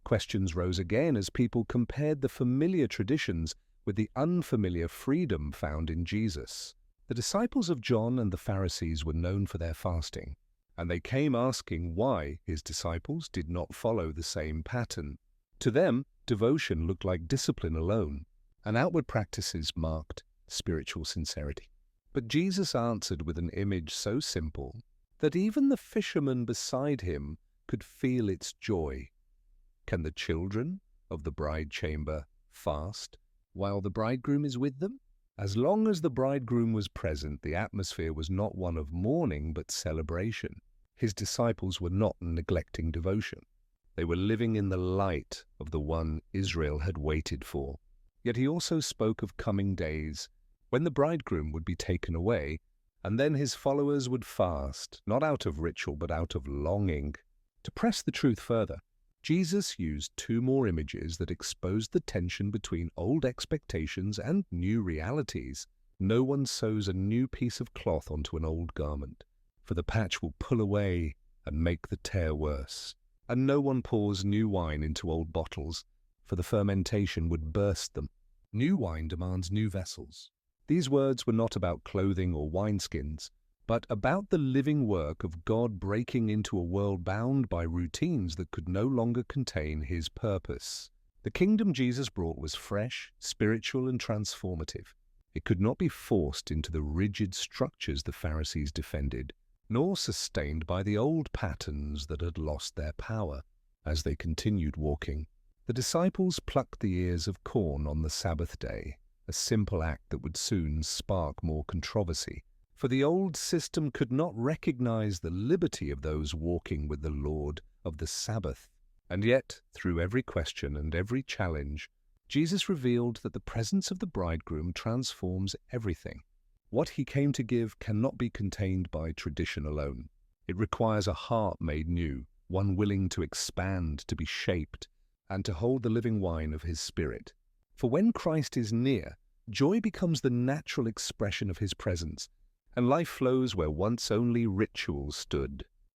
Questions rose again as people compared the familiar traditions with the unfamiliar freedom found in Jesus. The disciples of John and the Pharisees were known for their fasting, and they came asking why his disciples did not follow the same pattern. To them, devotion looked like discipline alone, and outward practices marked spiritual sincerity. But Jesus answered with an image so simple that even the fishermen beside him could feel its joy. Can the children of the bride chamber fast while the bridegroom is with them? As long as the bridegroom was present, the atmosphere was not one of mourning but celebration. His disciples were not neglecting devotion. They were living in the light of the one Israel had waited for. Yet he also spoke of coming days when the bridegroom would be taken away, and then his followers would fast, not out of ritual but out of longing. To press the truth further, Jesus used two more images that exposed the tension between old expectations and new realities. No one sews a new piece of cloth onto an old garment, for the patch will pull away and make the tear worse. And no one pours new wine into old bottles, for the fermentation would burst them. New wine demands new vessels. These words were not about clothing or wineskins, but about the living work of God breaking into a world bound by routines that could no longer contain his purpose. The kingdom Jesus brought was fresh, spiritual, and transformative. It could not be forced into the rigid structures the Pharisees defended, nor sustained by the old patterns that had lost their power. As they continued walking, the disciples plucked the ears of corn on the Sabbath day, a simple act that would soon spark more controversy. For the old system could not recognize the liberty of those walking with the Lord of the Sabbath. And yet, through every question and every challenge, Jesus revealed that the presence of the bridegroom transforms everything. What he came to give cannot be contained by tradition alone. It requires a heart made new, one willing to expand, to be shaped, and to hold the living wine of his Spirit. For when Christ is near, joy becomes the natural expression of his presence, and life flows where once only ritual stood.